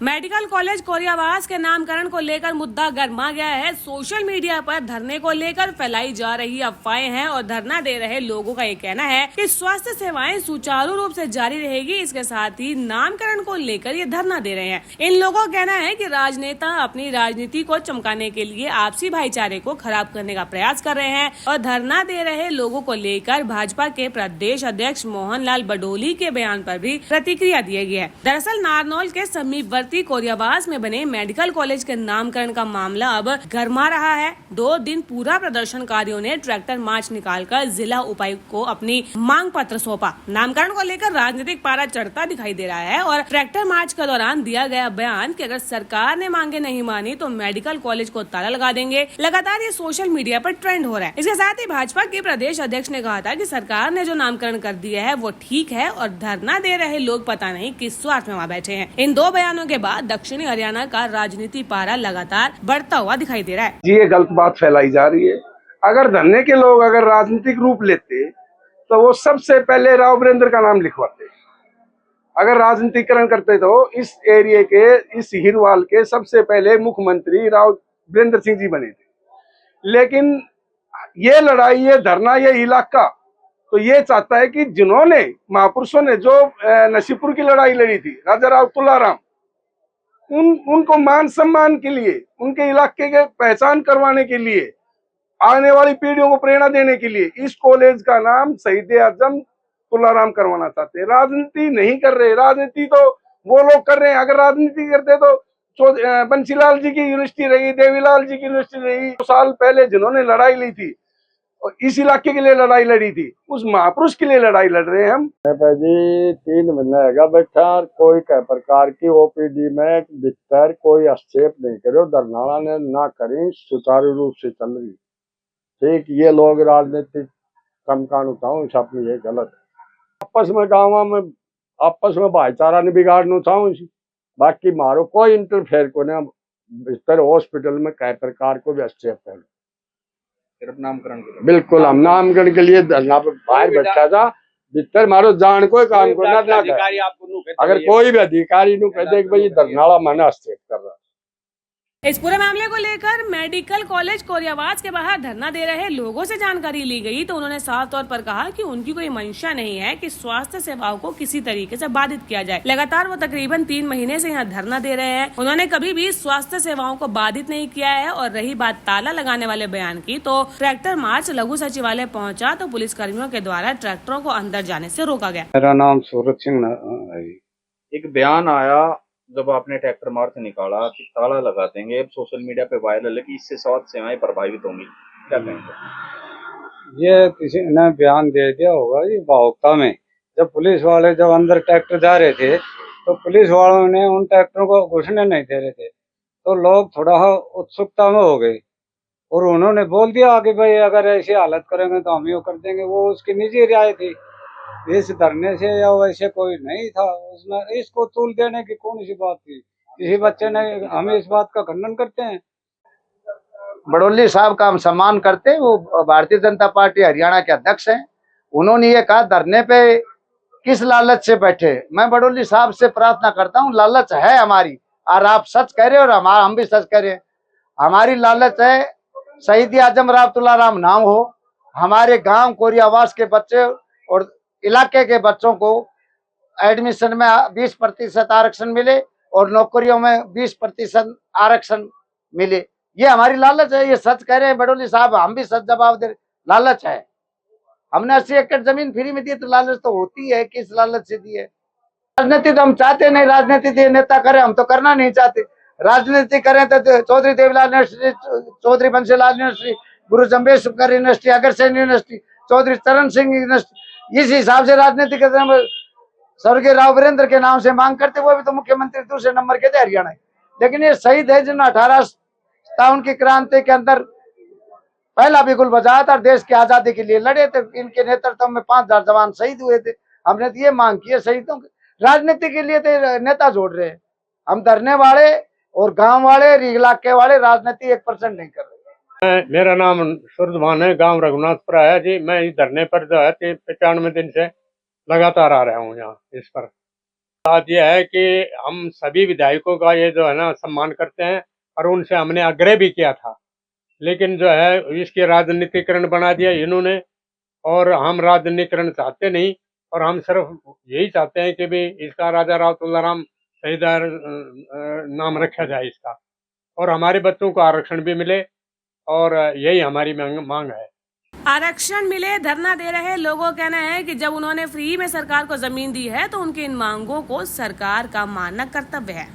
Medical college Koriyawas के नामकरण को लेकर मुद्दा गर्मा गया है। सोशल मीडिया पर धरने को लेकर फैलाई जा रही अफवाहें हैं और धरना दे रहे लोगों का ये कहना है कि स्वास्थ्य सेवाएं सुचारू रूप से जारी रहेगी। इसके साथ ही नामकरण को लेकर ये धरना दे रहे हैं। इन लोगों का कहना है कि राजनेता अपनी राजनीति को चमकाने के लिए आपसी भाईचारे को खराब करने का प्रयास कर रहे हैं और धरना दे रहे लोगों को लेकर भाजपा के प्रदेश अध्यक्ष मोहन लाल बडोली के बयान पर भी प्रतिक्रिया दी गई है। दरअसल नारनौल के समीपवर्ती कोरियावास में बने मेडिकल कॉलेज के नामकरण का मामला अब गरमा रहा है। 2 दिन पूरा प्रदर्शनकारियों ने ट्रैक्टर मार्च निकालकर जिला उपायुक्त को अपनी मांग पत्र सौंपा। नामकरण को लेकर राजनीतिक पारा चढ़ता दिखाई दे रहा है और ट्रैक्टर मार्च के दौरान दिया गया बयान कि अगर सरकार ने मांगे नहीं मानी तो मेडिकल कॉलेज को ताला लगा देंगे, लगातार ये सोशल मीडिया पर ट्रेंड हो रहा है। इसके साथ ही भाजपा के प्रदेश अध्यक्ष ने कहा था कि सरकार ने जो नामकरण कर दिया है वो ठीक है और धरना दे रहे लोग पता नहीं किस स्वार्थ में वहाँ बैठे हैं। इन 2 बयानों के बाद दक्षिणी हरियाणा का राजनीति पारा लगातार बढ़ता हुआ दिखाई दे रहा है। जी, ये गलत बात फैलाई जा रही है। अगर धरने के लोग अगर राजनीतिक रूप लेते तो वो सबसे पहले राव वीरेंद्र का नाम लिखवाते। अगर राजनीतिकरण करते तो इस एरिया के, इस हिरवाल के सबसे पहले मुख्यमंत्री राव वीरेंद्र सिंह जी बने थे। लेकिन ये लड़ाई, ये धरना, ये इलाका तो ये चाहता है कि जिन्होंने महापुरुषों ने जो नसीपुर की लड़ाई लड़ी थी, राजा राव तुलाराम, उनको मान सम्मान के लिए, उनके इलाके के पहचान करवाने के लिए, आने वाली पीढ़ियों को प्रेरणा देने के लिए इस कॉलेज का नाम शहीद आजम तुलाराम करवाना चाहते हैं। राजनीति नहीं कर रहे। राजनीति तो वो लोग कर रहे हैं। अगर राजनीति करते तो बंसीलाल जी की यूनिवर्सिटी रही, देवीलाल जी की यूनिवर्सिटी रही। 2 साल पहले जिन्होंने लड़ाई ली थी और इस इलाके के लिए लड़ाई लड़ी थी, उस महापुरुष के लिए लड़ाई लड़ रहे हैं हम। जी 3 महीने है बैठा, कोई कई प्रकार की ओपीडी में भीतर कोई हस्तक्षेप नहीं करो। धरनाला ने ना करी, सुचारू रूप से चल रही। ठीक, ये लोग राजनीतिक कमकान उठाऊ अपनी ये गलत है। आपस में गाँव में आपस में भाईचारा ने बिगाड़ना चाहूँ, बाकी मारो कोई इंटरफेयर को नहीं। भीतर हॉस्पिटल में कई प्रकार को भी हस्तक्षेप करें। सिर्फ नामकरण के लिए? बिल्कुल, हम नामकरण के लिए धरना पर बाहर बैठा था। भीतर मारो जान कोई काम को ना अगर कोई भी अधिकारी नु कह दे कि भाई धरनाला मैंने हस्तक्षेप कर रहा। इस पूरे मामले को लेकर मेडिकल कॉलेज कोरियावास के बाहर धरना दे रहे लोगों से जानकारी ली गई तो उन्होंने साफ तौर पर कहा कि उनकी कोई मंशा नहीं है कि स्वास्थ्य सेवाओं को किसी तरीके से बाधित किया जाए। लगातार वो तकरीबन 3 महीने से यहाँ धरना दे रहे हैं। उन्होंने कभी भी स्वास्थ्य सेवाओं को बाधित नहीं किया है। और रही बात ताला लगाने वाले बयान की, तो ट्रैक्टर मार्च लघु सचिवालय पहुँचा तो पुलिस कर्मियों के द्वारा ट्रैक्टरों को अंदर जाने से रोका गया। मेरा नाम सूरज सिंह है। एक बयान आया जब आपने ट्रैक्टर मार्च निकाला कि ताला लगा देंगे, अब सोशल मीडिया पे वायरल है कि इससे स्वास्थ्य सेवाएं प्रभावित होंगी, क्या कहेंगे? ये किसी ने बयान दे दिया होगा ये भावुकता में। जब पुलिस वाले जब अंदर ट्रैक्टर जा रहे थे तो पुलिस वालों ने उन ट्रैक्टरों को घुसने नहीं दे रहे थे, तो लोग थोड़ा उत्सुकता में हो गए और उन्होंने बोल दिया कि भाई अगर ऐसी हालत करेंगे तो हम ये कर देंगे। वो उसकी निजी राय थी, इस धरने से या वैसे कोई नहीं था उसमें। इसको तूल देने की कौन सी बात थी? किसी बच्चे ने, हमें इस बात का खंडन करते हैं। बडोली साहब का हम सम्मान करते हैं। वो भारतीय जनता पार्टी हरियाणा के अध्यक्ष हैं। उन्होंने ये कहा धरने पे किस लालच से बैठे। मैं बडोली साहब से प्रार्थना करता हूँ, लालच है हमारी और आप सच कह रहे हो और हम भी सच कह रहे हैं। हमारी लालच है शहीद आजम राव तुलाराम नाम हो, हमारे गांव कोरियावास के बच्चे और इलाके के बच्चों को एडमिशन में 20% आरक्षण मिले और नौकरियों में 20% आरक्षण मिले। ये हमारी लालच है। ये सच कह रहे हैं बडोली साहब, हम भी सच जवाब दे रहे। लालच है। हमने 80 एकड़ जमीन फ्री में दी तो लालच तो होती है। किस लालच से दी है? राजनीति तो हम चाहते नहीं। राजनीति नेता करे, हम तो करना नहीं चाहते। राजनीति करें तो चौधरी देवीलाल यूनिवर्सिटी, चौधरी बंसीलाल यूनिवर्सिटी, गुरु जम्बेशकर यूनिवर्सिटी, अग्रसेन यूनिवर्सिटी, चौधरी चरण सिंह यूनिवर्सिटी, इस हिसाब से राजनीति करते हैं। स्वर्गीय राव वीरेंद्र के नाम से मांग करते, वो भी तो मुख्यमंत्री दूसरे नंबर के थे हरियाणा। लेकिन ये शहीद है जिन्होंने 1857 की क्रांति के अंदर पहला बिगुल बजाया था और देश की आजादी के लिए लड़े थे। इनके नेतृत्व में 5000 जवान शहीद हुए थे। हमने तो ये मांग की है शहीदों की। राजनीति के लिए तो नेता जोड़ रहे हैं। हम धरने वाले और गांव वाले, इलाके वाले राजनीति 1% नहीं कर रहे। मेरा नाम सूरजभान है, गांव रघुनाथपुरा है जी। मैं इस धरने पर जो है 95 दिन से लगातार आ रहा हूँ यहाँ इस पर। बात यह है कि हम सभी विधायकों का ये जो है ना सम्मान करते हैं और उनसे हमने आग्रह भी किया था, लेकिन जो है इसके राजनीतिकरण बना दिया इन्होंने, और हम राजनीतिकरण चाहते नहीं, और हम सिर्फ यही चाहते हैं कि भी इसका राजा राव तुलसीराम शहीदार नाम रखा जाए इसका, और हमारे बच्चों को आरक्षण भी मिले, और यही हमारी मांग है। आरक्षण मिले, धरना दे रहे लोगों का कहना है कि जब उन्होंने फ्री में सरकार को जमीन दी है तो उनकी इन मांगों को सरकार का मानना कर्तव्य है।